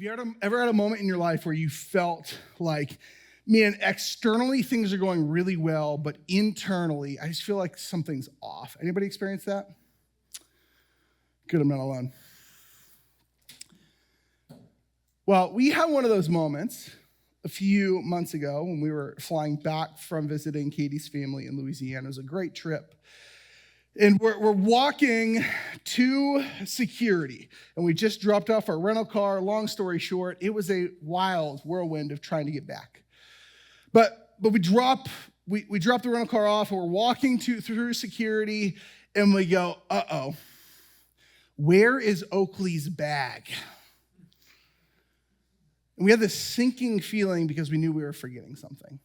you ever had a moment in your life where you felt like, man, externally things are going really well, but internally I just feel like something's off? Anybody experience that? Good, I'm not alone. Well, we had one of those moments a few months ago when we were flying back from visiting Katie's family in Louisiana. It was a great trip. And we're walking to security, and we just dropped off our rental car. Long story short, it was a wild whirlwind of trying to get back. But we drop the rental car off, and we're walking through security, and we go, uh-oh, where is Oakley's bag? And we had this sinking feeling because we knew we were forgetting something.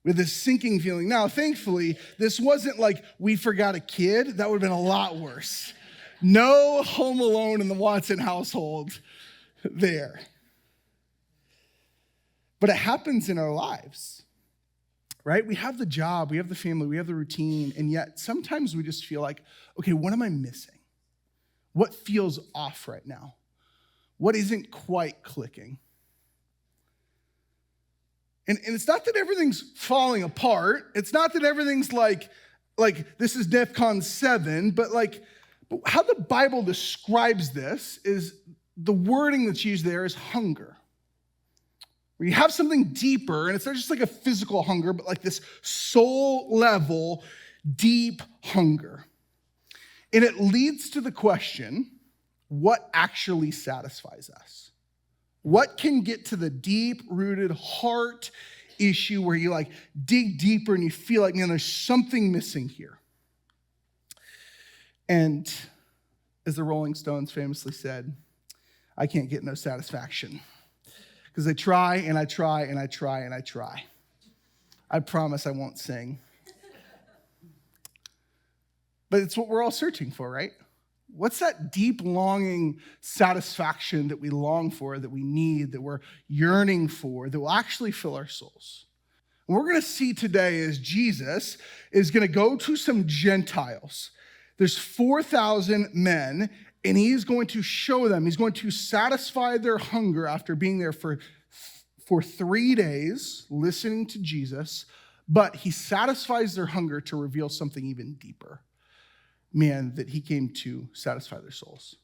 With this sinking feeling. Now, thankfully, this wasn't like we forgot a kid. That would have been a lot worse. No Home Alone in the Watson household there. But it happens in our lives, right? We have the job, we have the family, we have the routine, and yet sometimes we just feel like, okay, what am I missing? What feels off right now? What isn't quite clicking? And it's not that everything's falling apart. It's not that everything's like this is DEFCON 7, but how the Bible describes this is the wording that's used there is hunger. Where you have something deeper, and it's not just like a physical hunger, but like this soul level, deep hunger. And it leads to the question, what actually satisfies us? What can get to the deep-rooted heart issue where you dig deeper and you feel like, man, there's something missing here? And as the Rolling Stones famously said, I can't get no satisfaction because I try and I try and I try and I try. I promise I won't sing. But it's what we're all searching for, right? What's that deep longing satisfaction that we long for, that we need, that we're yearning for, that will actually fill our souls? And what we're going to see today is Jesus is going to go to some Gentiles. There's 4,000 men, and he's going to show them, he's going to satisfy their hunger after being there for 3 days, listening to Jesus, but he satisfies their hunger to reveal something even deeper. Man, that he came to satisfy their souls.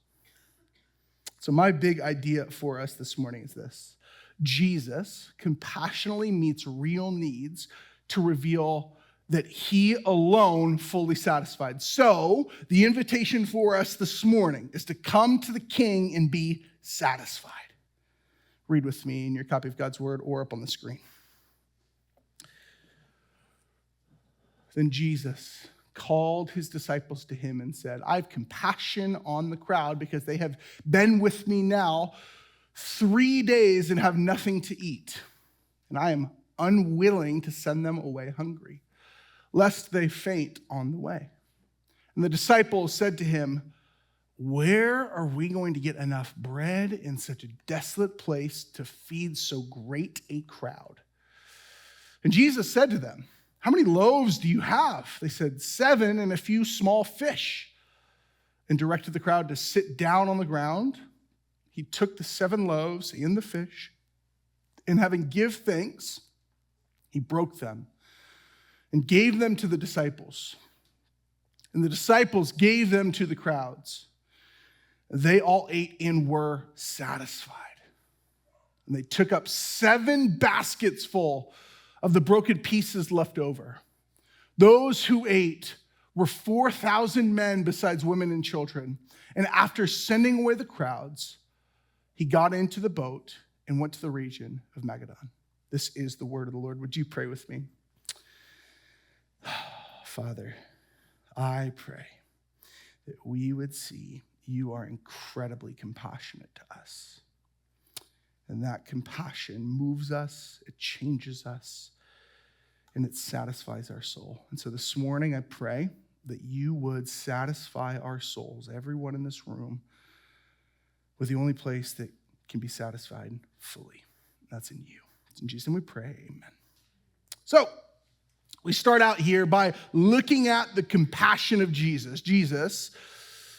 So my big idea for us this morning is this. Jesus compassionately meets real needs to reveal that he alone fully satisfied. So the invitation for us this morning is to come to the King and be satisfied. Read with me in your copy of God's word or up on the screen. Then Jesus called his disciples to him and said, I have compassion on the crowd because they have been with me now 3 days and have nothing to eat. And I am unwilling to send them away hungry, lest they faint on the way. And the disciples said to him, where are we going to get enough bread in such a desolate place to feed so great a crowd? And Jesus said to them, how many loaves do you have? They said, 7 and a few small fish. And directed the crowd to sit down on the ground. He took the 7 loaves and the fish, and having give thanks, he broke them and gave them to the disciples. And the disciples gave them to the crowds. They all ate and were satisfied. And they took up 7 baskets full of the broken pieces left over. Those who ate were 4,000 men besides women and children. And after sending away the crowds, he got into the boat and went to the region of Magadan. This is the word of the Lord. Would you pray with me? Father, I pray that we would see you are incredibly compassionate to us. And that compassion moves us, it changes us, and it satisfies our soul. And so this morning I pray that you would satisfy our souls, everyone in this room, with the only place that can be satisfied fully. That's in you. It's in Jesus' name we pray, amen. So we start out here by looking at the compassion of Jesus. Jesus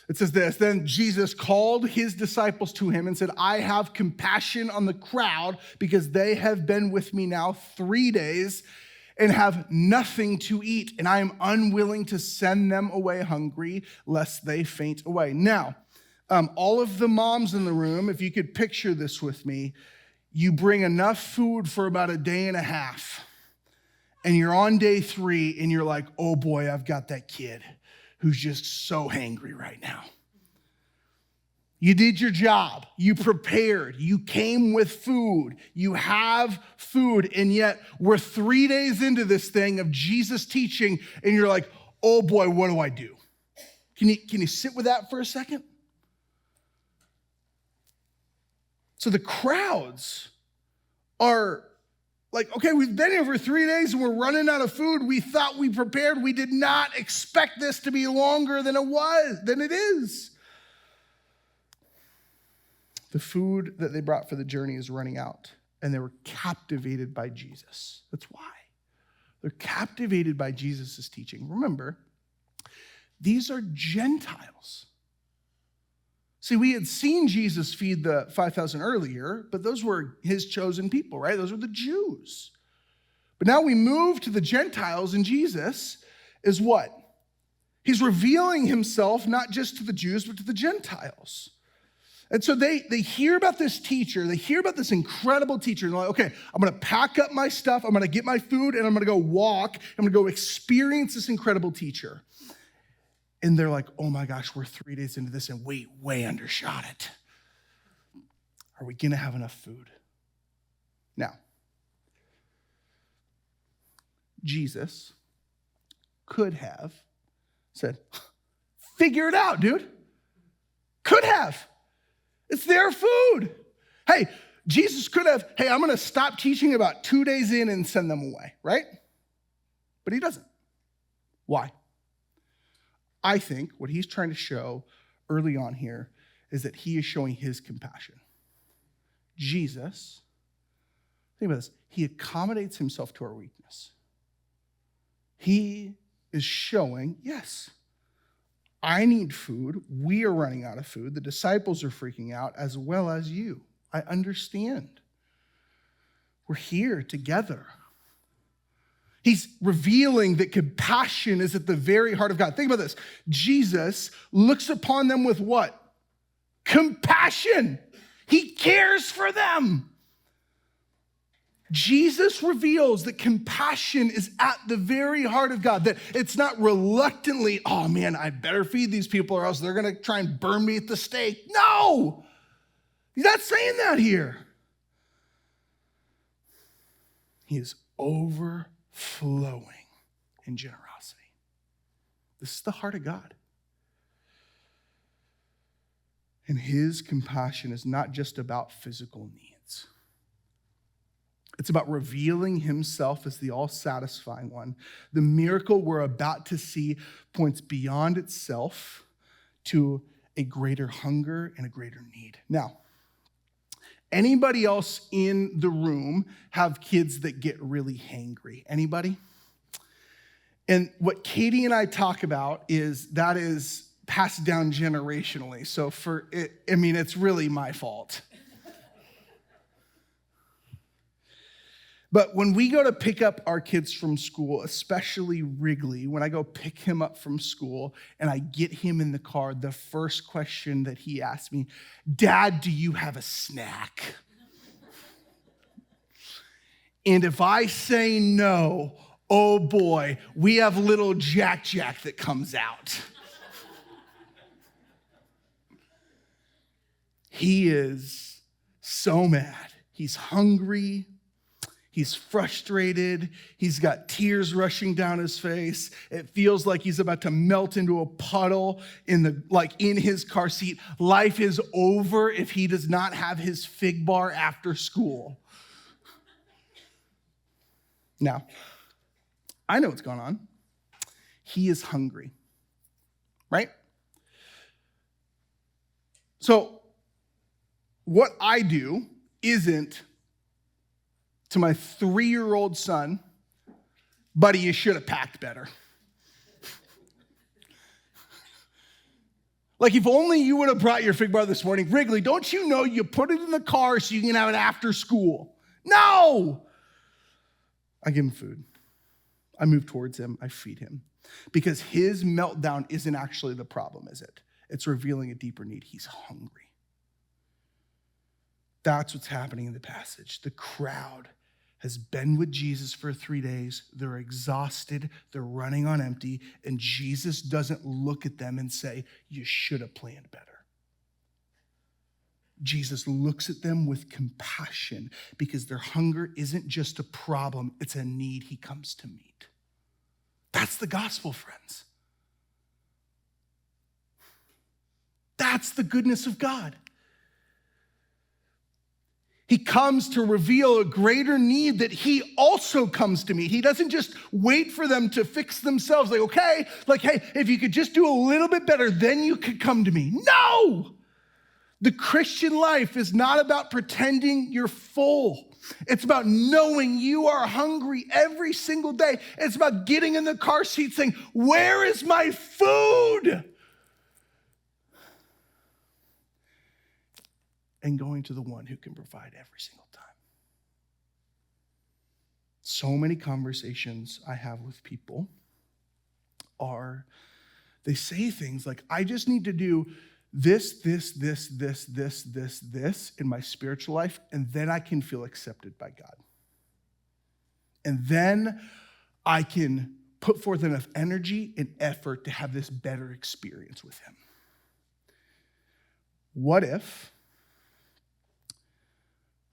It says this, then Jesus called his disciples to him and said, I have compassion on the crowd because they have been with me now 3 days and have nothing to eat, and I am unwilling to send them away hungry lest they faint away. Now, all of the moms in the room, if you could picture this with me, you bring enough food for about a day and a half, and you're on day 3, and you're like, oh boy, I've got that kid who's just so hangry right now. You did your job. You prepared. You came with food. You have food. And yet we're 3 days into this thing of Jesus teaching, and you're like, oh boy, what do I do? Can you sit with that for a second? So the crowds are like, okay, we've been here for 3 days and we're running out of food. We thought we prepared. We did not expect this to be longer than it is. The food that they brought for the journey is running out, and they were captivated by Jesus. That's why. They're captivated by Jesus' teaching. Remember, these are Gentiles. See, we had seen Jesus feed the 5,000 earlier, but those were his chosen people, right? Those were the Jews. But now we move to the Gentiles, and Jesus is what? He's revealing himself not just to the Jews, but to the Gentiles. And so they hear about this teacher, they hear about this incredible teacher, and they're like, okay, I'm gonna pack up my stuff, I'm gonna get my food, and I'm gonna go walk, I'm gonna go experience this incredible teacher. And they're like, oh my gosh, we're 3 days into this and we way undershot it. Are we gonna have enough food? Now, Jesus could have said, figure it out, dude. Could have. It's their food. Hey, Jesus could have, hey, I'm going to stop teaching about 2 days in and send them away, right? But he doesn't. Why? I think what he's trying to show early on here is that he is showing his compassion. Jesus, think about this, he accommodates himself to our weakness. He is showing, yes, I need food. We are running out of food. The disciples are freaking out, as well as you. I understand. We're here together. He's revealing that compassion is at the very heart of God. Think about this. Jesus looks upon them with what? Compassion. He cares for them. Jesus reveals that compassion is at the very heart of God, that it's not reluctantly, oh man, I better feed these people or else they're going to try and burn me at the stake. No, he's not saying that here. He is overflowing in generosity. This is the heart of God. And his compassion is not just about physical needs. It's about revealing himself as the all-satisfying one. The miracle we're about to see points beyond itself to a greater hunger and a greater need. Now, anybody else in the room have kids that get really hangry? Anybody? And what Katie and I talk about is that is passed down generationally. So it's really my fault. But when we go to pick up our kids from school, especially Wrigley, when I go pick him up from school and I get him in the car, the first question that he asks me, Dad, do you have a snack? And if I say no, oh boy, we have little Jack that comes out. He is so mad. He's hungry. He's frustrated. He's got tears rushing down his face. It feels like he's about to melt into a puddle in his car seat. Life is over if he does not have his fig bar after school. Now, I know what's going on. He is hungry, right? So what I do isn't to my 3-year-old son, buddy, you should have packed better. Like if only you would have brought your fig bar this morning. Wrigley, don't you know you put it in the car so you can have it after school? No! I give him food. I move towards him. I feed him. Because his meltdown isn't actually the problem, is it? It's revealing a deeper need. He's hungry. That's what's happening in the passage. The crowd has been with Jesus for 3 days. They're exhausted. They're running on empty. And Jesus doesn't look at them and say, you should have planned better. Jesus looks at them with compassion because their hunger isn't just a problem. It's a need he comes to meet. That's the gospel, friends. That's the goodness of God. He comes to reveal a greater need that he also comes to meet. He doesn't just wait for them to fix themselves. Like, okay, like, hey, if you could just do a little bit better, then you could come to me. No! The Christian life is not about pretending you're full. It's about knowing you are hungry every single day. It's about getting in the car seat saying, where is my food? And going to the one who can provide every single time. So many conversations I have with people they say things like, I just need to do this in my spiritual life, and then I can feel accepted by God. And then I can put forth enough energy and effort to have this better experience with him. What if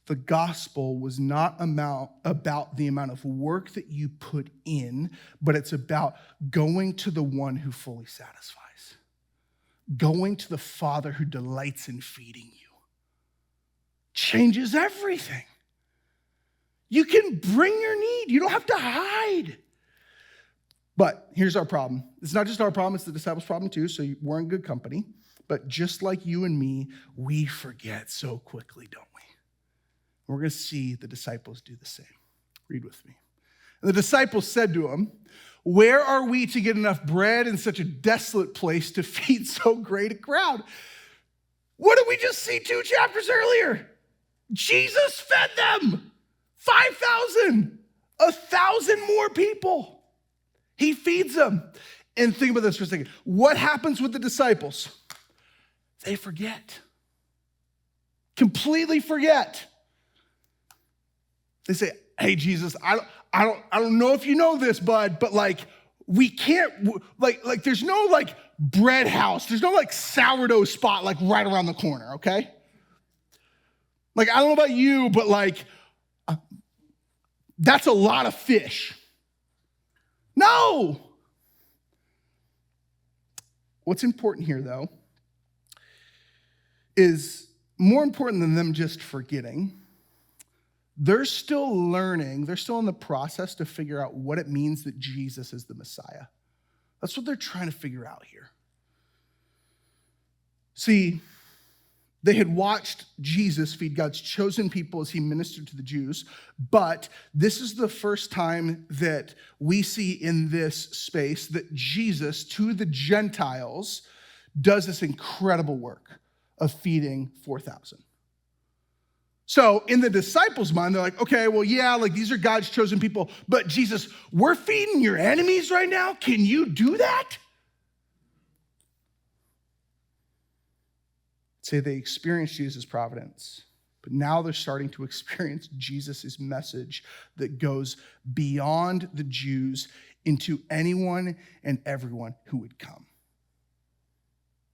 the gospel was not about the amount of work that you put in, but it's about going to the one who fully satisfies? Going to the Father who delights in feeding you changes everything. You can bring your need. You don't have to hide. But here's our problem. It's not just our problem, it's the disciples' problem too, so we're in good company. But just like you and me, we forget so quickly, don't we? We're going to see the disciples do the same. Read with me. And the disciples said to him, where are we to get enough bread in such a desolate place to feed so great a crowd? What did we just see 2 chapters earlier? Jesus fed them. 5,000. 1,000 more people. He feeds them. And think about this for a second. What happens with the disciples? They forget. Completely forget. They say, hey, Jesus, I don't know if you know this, bud, but like, we can't, like there's no like bread house. There's no like sourdough spot like right around the corner, okay? Like, I don't know about you, but like, that's a lot of fish. No. What's important here, though, is more important than them just forgetting. They're still learning. They're still in the process to figure out what it means that Jesus is the Messiah. That's what they're trying to figure out here. See, they had watched Jesus feed God's chosen people as he ministered to the Jews, but this is the first time that we see in this space that Jesus, to the Gentiles, does this incredible work of feeding 4,000. So in the disciples' mind, they're like, okay, well, yeah, like these are God's chosen people, but Jesus, we're feeding your enemies right now. Can you do that? Say they experienced Jesus' providence, but now they're starting to experience Jesus' message that goes beyond the Jews into anyone and everyone who would come.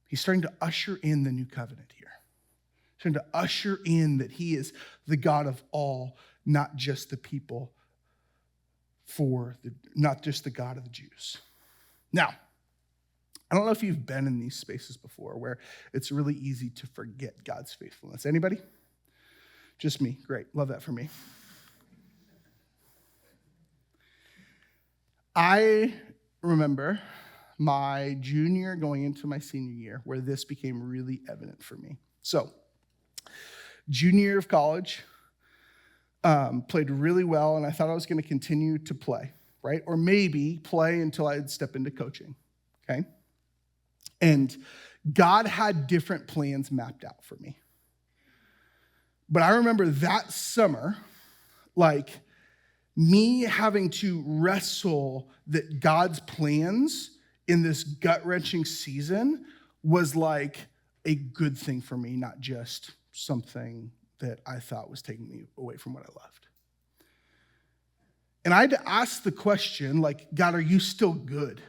He's starting to usher in the new covenant here. Trying to usher in that he is the God of all, not just the people not just the God of the Jews. Now, I don't know if you've been in these spaces before where it's really easy to forget God's faithfulness. Anybody? Just me. Great. Love that for me. I remember my junior going into my senior year where this became really evident for me. So, junior year of college, played really well, and I thought I was going to continue to play, right? Or maybe play until I'd step into coaching, okay? And God had different plans mapped out for me. But I remember that summer, like me having to wrestle that God's plans in this gut-wrenching season was like a good thing for me, not just something that I thought was taking me away from what I loved. And I had to ask the question, like, God, are you still good?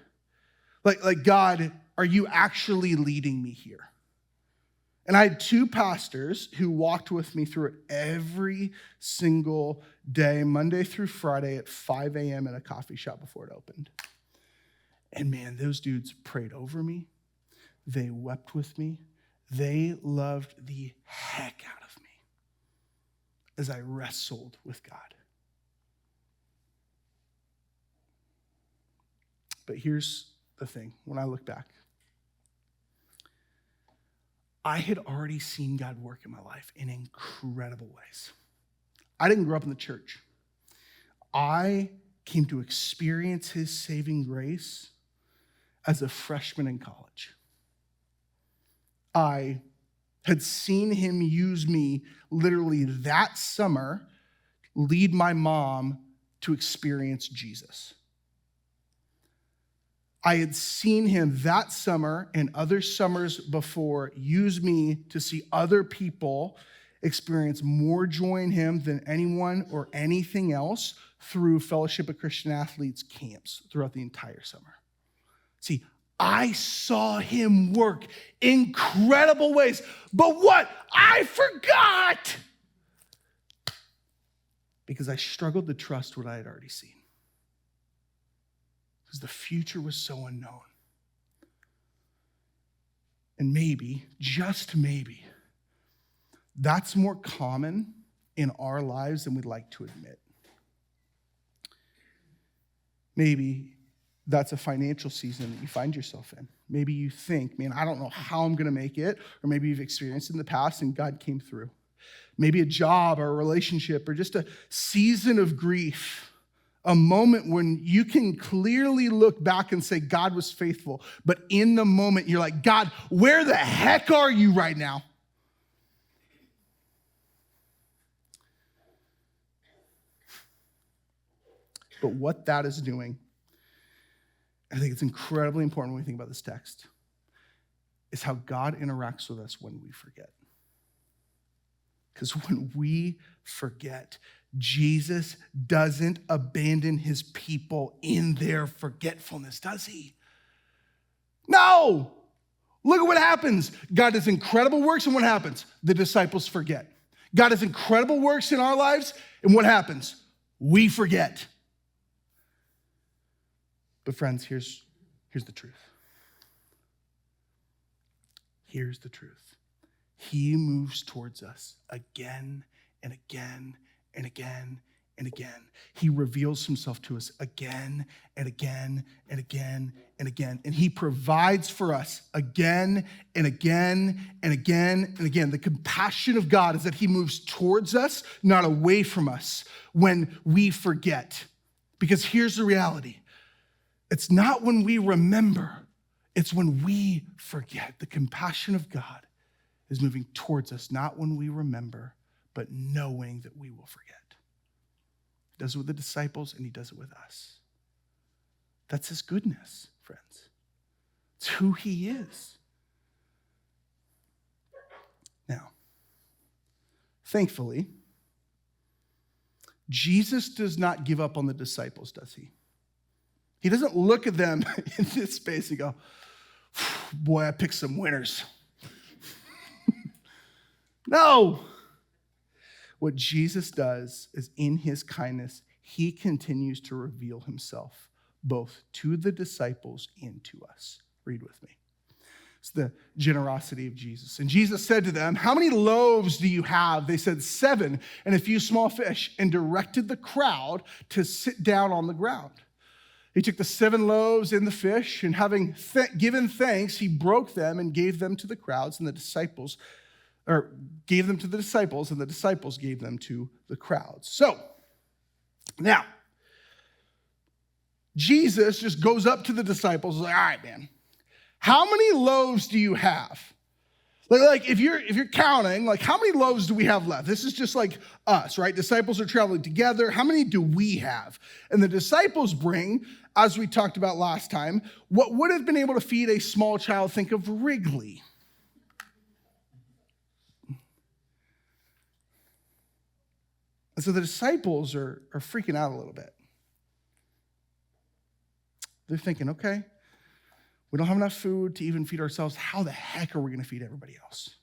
Like God, are you actually leading me here? And I had two pastors who walked with me through it every single day, Monday through Friday at 5 a.m. in a coffee shop before it opened. And man, those dudes prayed over me. They wept with me. They loved the heck out of me as I wrestled with God. But here's the thing, when I look back, I had already seen God work in my life in incredible ways. I didn't grow up in the church. I came to experience his saving grace as a freshman in college. I had seen him use me literally that summer, lead my mom to experience Jesus. I had seen him that summer and other summers before use me to see other people experience more joy in him than anyone or anything else through Fellowship of Christian Athletes camps throughout the entire summer. See, I saw him work incredible ways, but what? I forgot! Because I struggled to trust what I had already seen. Because the future was so unknown. And maybe, just maybe, that's more common in our lives than we'd like to admit. Maybe that's a financial season that you find yourself in. Maybe you think, man, I don't know how I'm going to make it. Or maybe you've experienced it in the past and God came through. Maybe a job or a relationship or just a season of grief. A moment when you can clearly look back and say, God was faithful. But in the moment, you're like, God, where the heck are you right now? But what that is doing, I think it's incredibly important when we think about this text, is how God interacts with us when we forget. Because when we forget, Jesus doesn't abandon his people in their forgetfulness, does he? No! Look at what happens. God does incredible works, and what happens? The disciples forget. God does incredible works in our lives, and what happens? We forget. But friends, here's the truth. Here's the truth. He moves towards us again and again and again and again. He reveals himself to us again and again and again and again. And he provides for us again and again and again and again. The compassion of God is that he moves towards us, not away from us when we forget. Because here's the reality. It's not when we remember, it's when we forget. The compassion of God is moving towards us, not when we remember, but knowing that we will forget. He does it with the disciples, and he does it with us. That's his goodness, friends. It's who he is. Now, thankfully, Jesus does not give up on the disciples, does he? He doesn't look at them in this space and go, boy, I picked some winners. No. What Jesus does is in his kindness, he continues to reveal himself both to the disciples and to us. Read with me. It's the generosity of Jesus. And Jesus said to them, how many loaves do you have? They said 7 and a few small fish, and directed the crowd to sit down on the ground. He took the 7 loaves and the fish, and having given thanks, he broke them and gave them to the crowds, and the disciples gave them to the disciples, and the disciples gave them to the crowds. So, now, Jesus just goes up to the disciples and is like, all right, man, How many loaves do you have? Like if you're counting, like how many loaves do we have left? This is just like us, right? Disciples are traveling together. How many do we have? And the disciples bring, as we talked about last time, what would have been able to feed a small child. Think of Wrigley. And so the disciples are freaking out a little bit. They're thinking, okay, we don't have enough food to even feed ourselves. How the heck are we going to feed everybody else?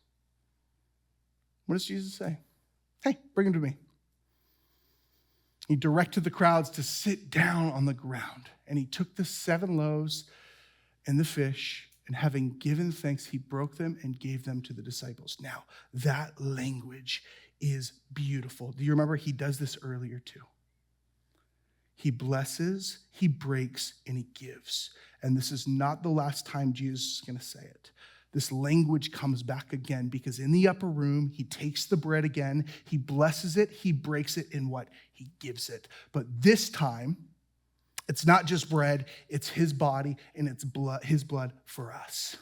What does Jesus say? Hey, bring him to me. He directed the crowds to sit down on the ground, and he took the 7 loaves and the fish, and having given thanks, he broke them and gave them to the disciples. Now, that language is beautiful. Do you remember he does this earlier too? He blesses, he breaks, and he gives. And this is not the last time Jesus is going to say it. This language comes back again because in the upper room, he takes the bread again, he blesses it, he breaks it, and what? He gives it. But this time, it's not just bread, it's his body and it's blood, his blood for us.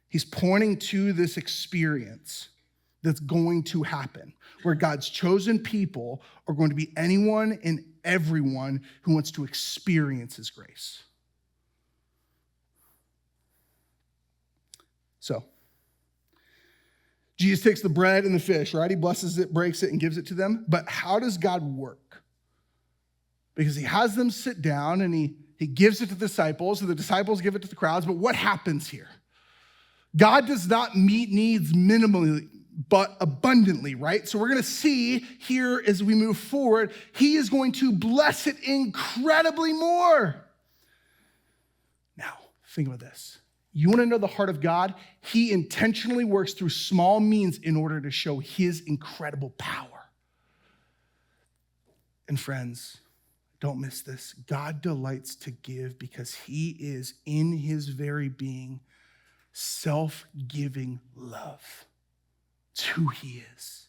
He's pointing to this experience that's going to happen, where God's chosen people are going to be anyone and everyone who wants to experience his grace. So, Jesus takes the bread and the fish, right? He blesses it, breaks it, and gives it to them. But how does God work? Because he has them sit down and he gives it to the disciples, and the disciples give it to the crowds. But what happens here? God does not meet needs minimally, but abundantly, right? So we're going to see here as we move forward, he is going to bless it incredibly more. Now, think about this. You want to know the heart of God? He intentionally works through small means in order to show his incredible power. And friends, don't miss this. God delights to give because he is in his very being self-giving love. It's who he is.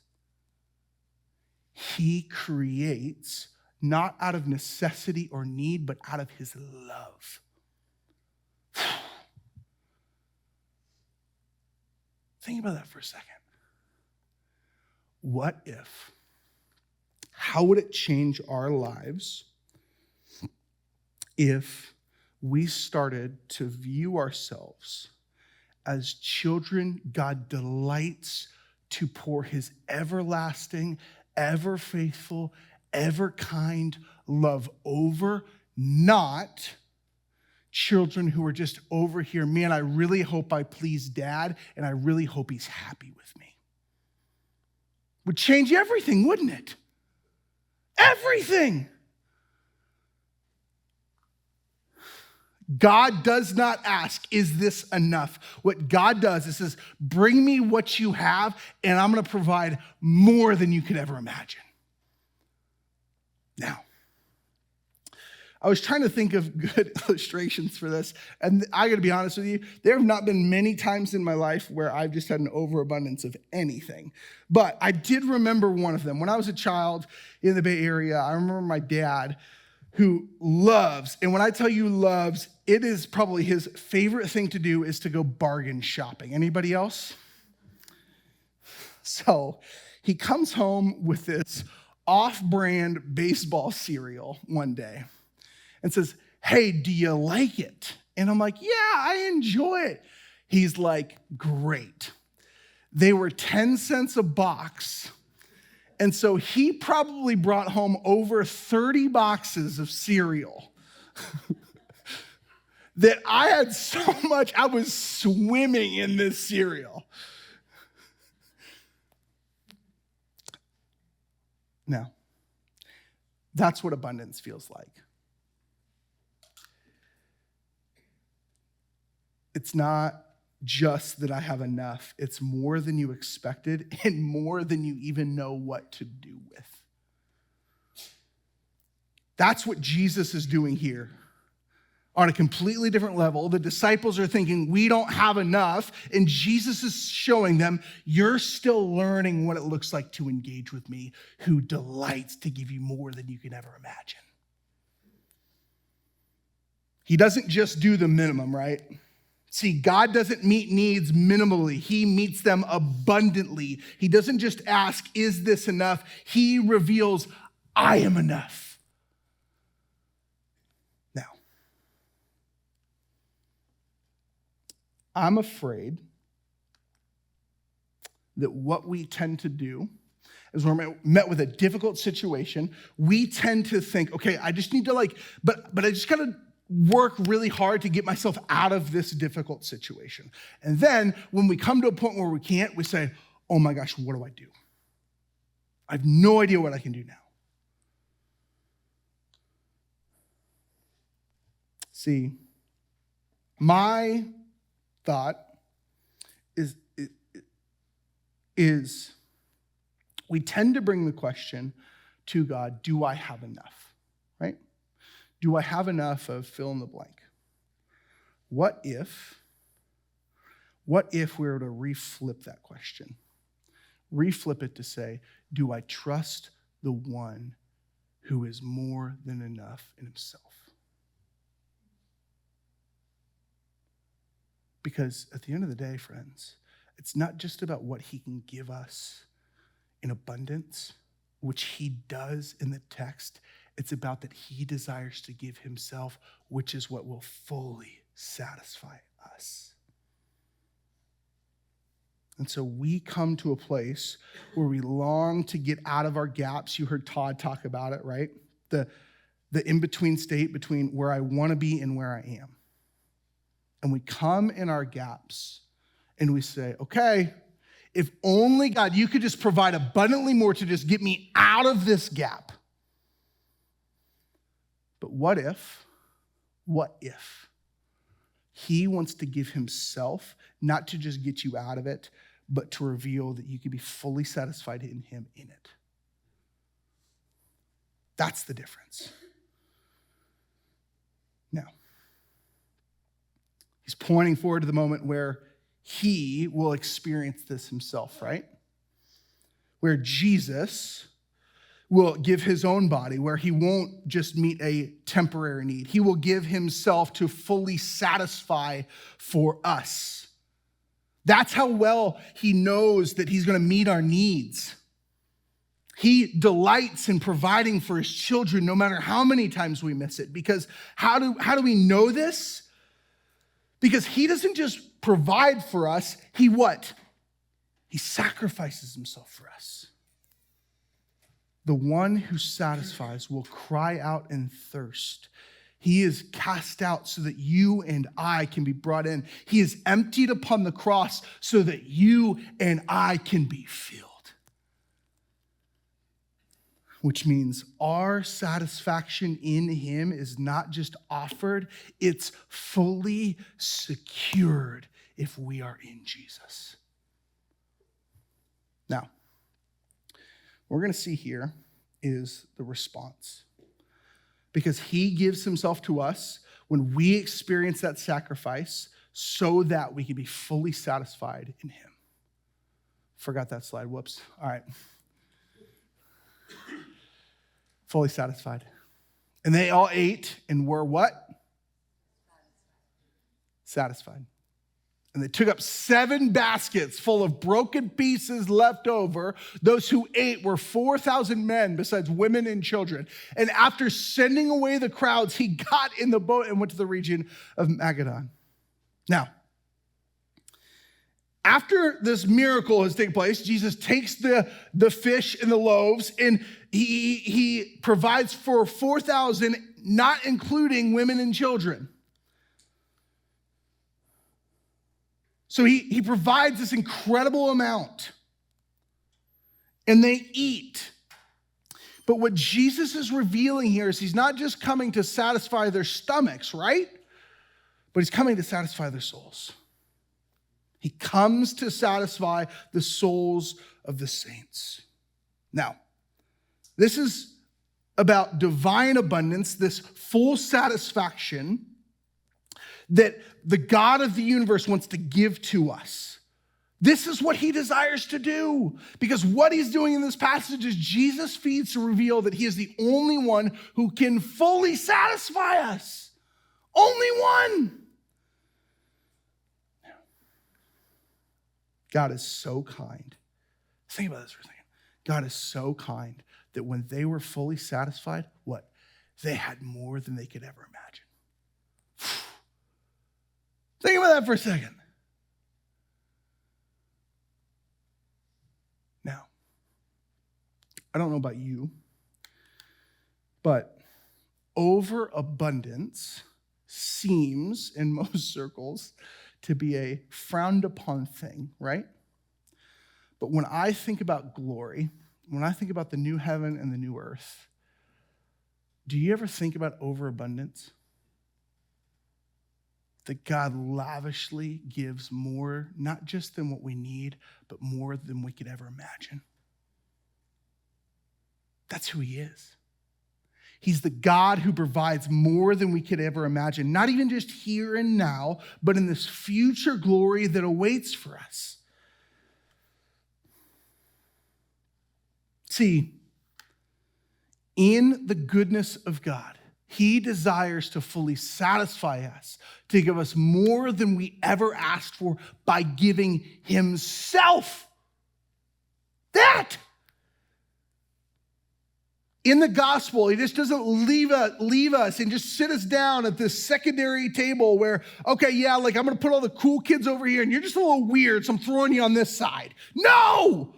He creates not out of necessity or need, but out of his love. Think about that for a second. What if? How would it change our lives if we started to view ourselves as children God delights to pour his everlasting, ever faithful, ever kind love over, not children who are just over here, man, I really hope I please dad, and I really hope he's happy with me. Would change everything, wouldn't it? Everything. God does not ask, is this enough? What God does is says, bring me what you have, and I'm going to provide more than you could ever imagine. Now, I was trying to think of good illustrations for this, and I got to be honest with you, there have not been many times in my life where I've just had an overabundance of anything. But I did remember one of them. When I was a child in the Bay Area, I remember my dad, who loves, and when I tell you loves, it is probably his favorite thing to do is to go bargain shopping. Anybody else? So he comes home with this off-brand baseball cereal one day and says, hey, do you like it? And I'm like, yeah, I enjoy it. He's like, great. They were 10 cents a box. And so he probably brought home over 30 boxes of cereal that I had so much, I was swimming in this cereal. Now, that's what abundance feels like. It's not just that I have enough. It's more than you expected and more than you even know what to do with. That's what Jesus is doing here on a completely different level. The disciples are thinking, we don't have enough, and Jesus is showing them, you're still learning what it looks like to engage with me, who delights to give you more than you can ever imagine. He doesn't just do the minimum, right? See, God doesn't meet needs minimally. He meets them abundantly. He doesn't just ask, is this enough? He reveals, I am enough. Now, I'm afraid that what we tend to do is when we're met with a difficult situation, we tend to think, okay, I just need to but I just gotta work really hard to get myself out of this difficult situation. And then when we come to a point where we can't, we say, oh my gosh, what do I do? I have no idea what I can do now. See, my thought is we tend to bring the question to God, do I have enough, right? Do I have enough of fill in the blank? What if we were to reflip that question? Reflip it to say, do I trust the one who is more than enough in himself? Because at the end of the day, friends, it's not just about what he can give us in abundance, which he does in the text. It's about that he desires to give himself, which is what will fully satisfy us. And so we come to a place where we long to get out of our gaps. You heard Todd talk about it, right? The in-between state between where I want to be and where I am. And we come in our gaps and we say, okay, if only God, you could just provide abundantly more to just get me out of this gap. But what if he wants to give himself, not to just get you out of it, but to reveal that you can be fully satisfied in him in it? That's the difference. Now, he's pointing forward to the moment where he will experience this himself, right? Where Jesus will give his own body, where he won't just meet a temporary need. He will give himself to fully satisfy for us. That's how well he knows that he's going to meet our needs. He delights in providing for his children no matter how many times we miss it. Because how do we know this? Because he doesn't just provide for us, he what? He sacrifices himself for us. The one who satisfies will cry out in thirst. He is cast out so that you and I can be brought in. He is emptied upon the cross so that you and I can be filled. Which means our satisfaction in him is not just offered, it's fully secured if we are in Jesus. Now, what we're going to see here is the response. Because he gives himself to us when we experience that sacrifice so that we can be fully satisfied in him. Forgot that slide. Whoops. All right. Fully satisfied. And they all ate and were what? Satisfied. And they took up 7 baskets full of broken pieces left over. Those who ate were 4,000 men, besides women and children. And after sending away the crowds, he got in the boat and went to the region of Magadan. Now, after this miracle has taken place, Jesus takes the fish and the loaves, and he provides for 4,000, not including women and children. So he provides this incredible amount, and they eat. But what Jesus is revealing here is he's not just coming to satisfy their stomachs, right? But he's coming to satisfy their souls. He comes to satisfy the souls of the saints. Now, this is about divine abundance, this full satisfaction that the God of the universe wants to give to us. This is what he desires to do, because what he's doing in this passage is Jesus feeds to reveal that he is the only one who can fully satisfy us. Only one. God is so kind. Think about this for a second. God is so kind that when they were fully satisfied, what? They had more than they could ever imagine. Think about that for a second. Now, I don't know about you, but overabundance seems, in most circles, to be a frowned upon thing, right? But when I think about glory, when I think about the new heaven and the new earth, do you ever think about overabundance? That God lavishly gives more, not just than what we need, but more than we could ever imagine. That's who he is. He's the God who provides more than we could ever imagine, not even just here and now, but in this future glory that awaits for us. See, in the goodness of God, he desires to fully satisfy us, to give us more than we ever asked for by giving himself. That. In the gospel, he just doesn't leave us and just sit us down at this secondary table where, okay, yeah, like I'm going to put all the cool kids over here and you're just a little weird, so I'm throwing you on this side. No!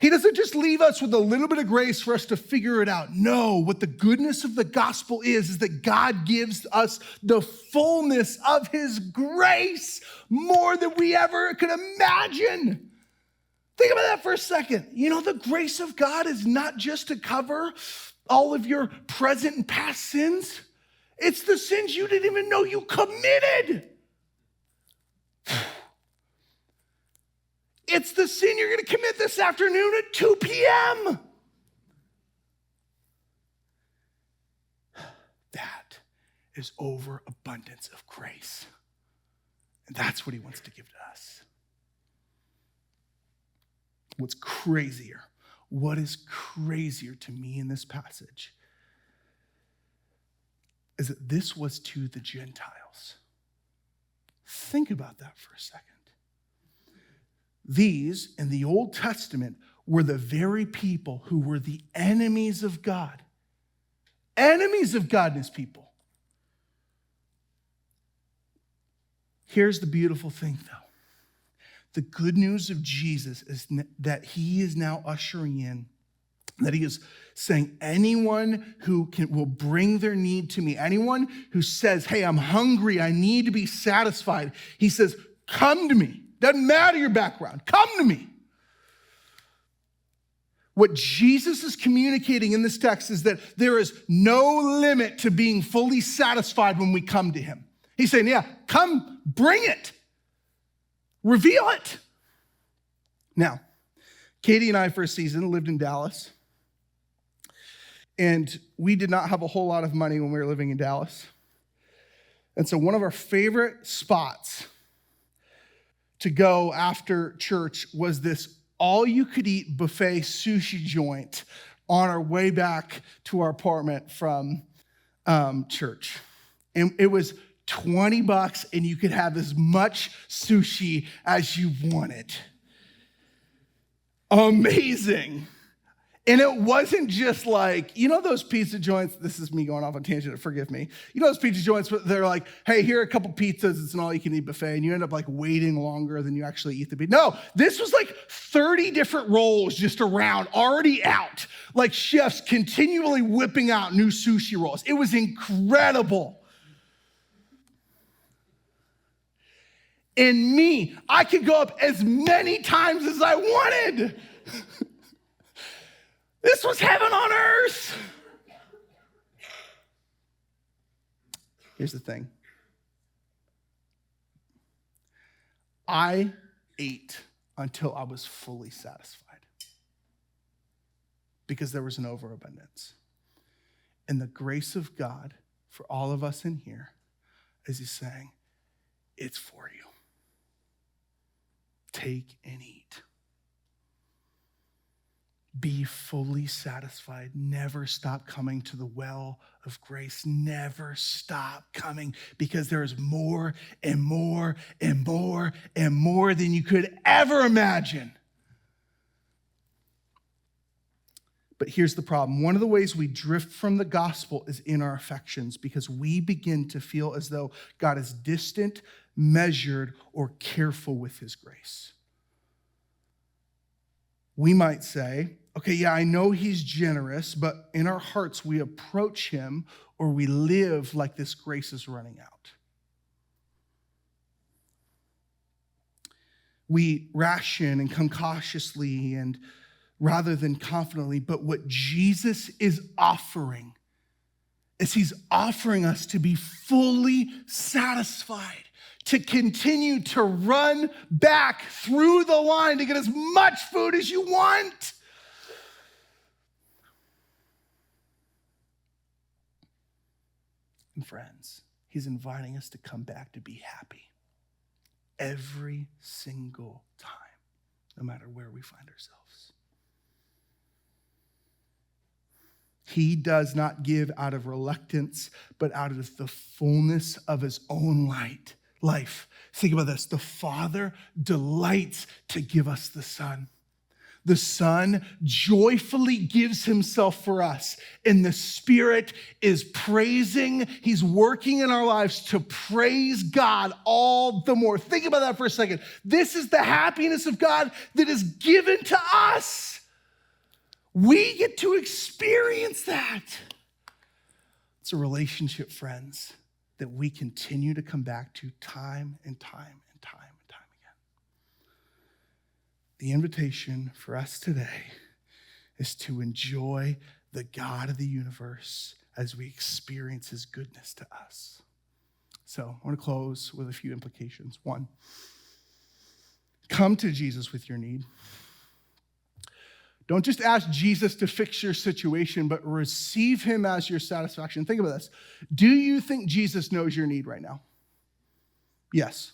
He doesn't just leave us with a little bit of grace for us to figure it out. No, what the goodness of the gospel is that God gives us the fullness of his grace more than we ever could imagine. Think about that for a second. You know, the grace of God is not just to cover all of your present and past sins. It's the sins you didn't even know you committed. It's the sin you're going to commit this afternoon at 2 p.m. That is overabundance of grace. And that's what he wants to give to us. What is crazier to me in this passage is that this was to the Gentiles. Think about that for a second. These, in the Old Testament, were the very people who were the enemies of God. Enemies of God and his people. Here's the beautiful thing, though. The good news of Jesus is that he is now ushering in, that he is saying anyone who will bring their need to me, anyone who says, hey, I'm hungry, I need to be satisfied, he says, come to me. Doesn't matter your background, come to me. What Jesus is communicating in this text is that there is no limit to being fully satisfied when we come to him. He's saying, yeah, come, bring it. Reveal it. Now, Katie and I, for a season, lived in Dallas. And we did not have a whole lot of money when we were living in Dallas. And so one of our favorite spots to go after church was this all-you-could-eat buffet sushi joint on our way back to our apartment from church. And it was $20 and you could have as much sushi as you wanted. Amazing. And it wasn't just like, you know those pizza joints, this is me going off on tangent, forgive me. You know those pizza joints, they're like, hey, here are a couple pizzas, it's an all-you-can-eat buffet, and you end up like waiting longer than you actually eat the pizza. No, this was like 30 different rolls just around, already out. Like chefs continually whipping out new sushi rolls. It was incredible. And me, I could go up as many times as I wanted. This was heaven on earth. Here's the thing. I ate until I was fully satisfied because there was an overabundance. And the grace of God for all of us in here is he's saying, it's for you. Take and eat. Be fully satisfied. Never stop coming to the well of grace. Never stop coming, because there is more and more and more and more than you could ever imagine. But here's the problem. One of the ways we drift from the gospel is in our affections, because we begin to feel as though God is distant, measured, or careful with his grace. We might say, okay, yeah, I know he's generous, but in our hearts we approach him, or we live like this grace is running out. We ration and come cautiously and rather than confidently, but what Jesus is offering is he's offering us to be fully satisfied, to continue to run back through the line to get as much food as you want. And friends, he's inviting us to come back to be happy every single time, no matter where we find ourselves. He does not give out of reluctance, but out of the fullness of his own life. Think about this. The Father delights to give us the Son. The Son joyfully gives himself for us, and the Spirit is praising. He's working in our lives to praise God all the more. Think about that for a second. This is the happiness of God that is given to us. We get to experience that. It's a relationship, friends, that we continue to come back to time and time and time and time again. The invitation for us today is to enjoy the God of the universe as we experience his goodness to us. So I want to close with a few implications. One, come to Jesus with your need. Don't just ask Jesus to fix your situation, but receive him as your satisfaction. Think about this. Do you think Jesus knows your need right now? Yes.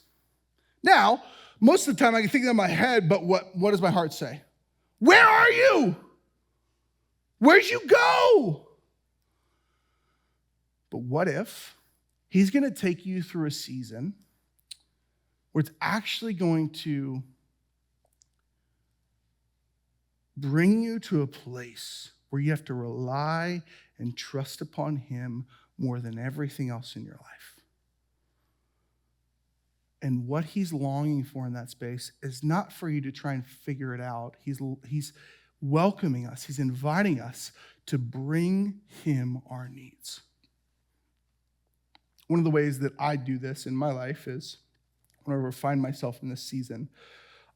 Now, most of the time I can think that in my head, but what does my heart say? Where are you? Where'd you go? But what if he's going to take you through a season where it's actually going to bring you to a place where you have to rely and trust upon him more than everything else in your life. And what he's longing for in that space is not for you to try and figure it out. He's welcoming us. He's inviting us to bring him our needs. One of the ways that I do this in my life is whenever I find myself in this season,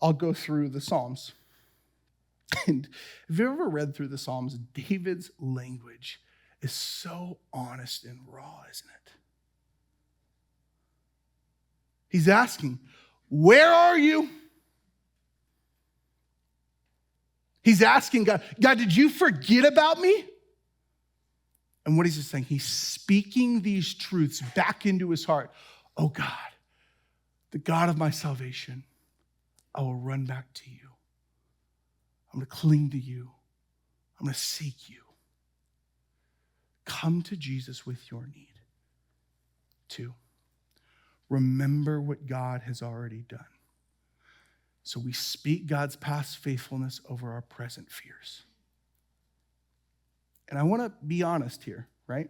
I'll go through the Psalms. And have you ever read through the Psalms? David's language is so honest and raw, isn't it? He's asking, where are you? He's asking God, did you forget about me? And what is he saying? He's speaking these truths back into his heart. Oh God, the God of my salvation, I will run back to you. I'm going to cling to you. I'm going to seek you. Come to Jesus with your need. 2, remember what God has already done. So we speak God's past faithfulness over our present fears. And I want to be honest here, right?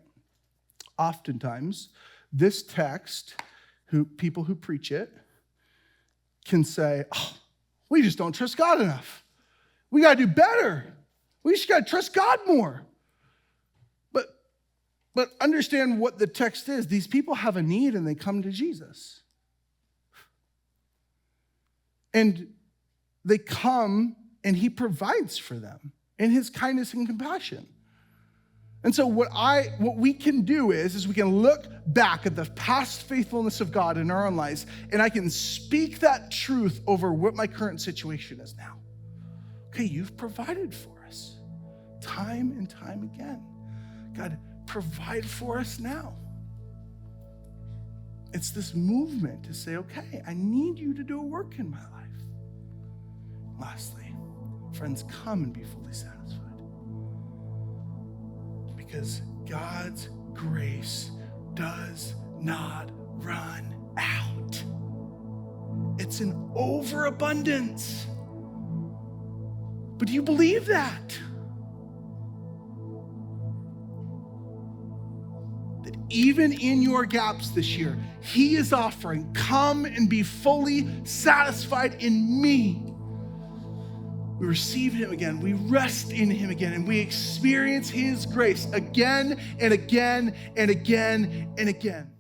Oftentimes, this text, people who preach it can say, oh, we just don't trust God enough. We got to do better. We just got to trust God more. But understand what the text is. These people have a need and they come to Jesus. And they come and he provides for them in his kindness and compassion. And so what we can do is we can look back at the past faithfulness of God in our own lives, and I can speak that truth over what my current situation is now. Okay, you've provided for us time and time again. God, provide for us now. It's this movement to say, okay, I need you to do a work in my life. Lastly, Friends, come and be fully satisfied. Because God's grace does not run out. It's an overabundance. But do you believe that? That even in your gaps this year, he is offering, come and be fully satisfied in me. We receive him again, we rest in him again, and we experience his grace again and again and again and again.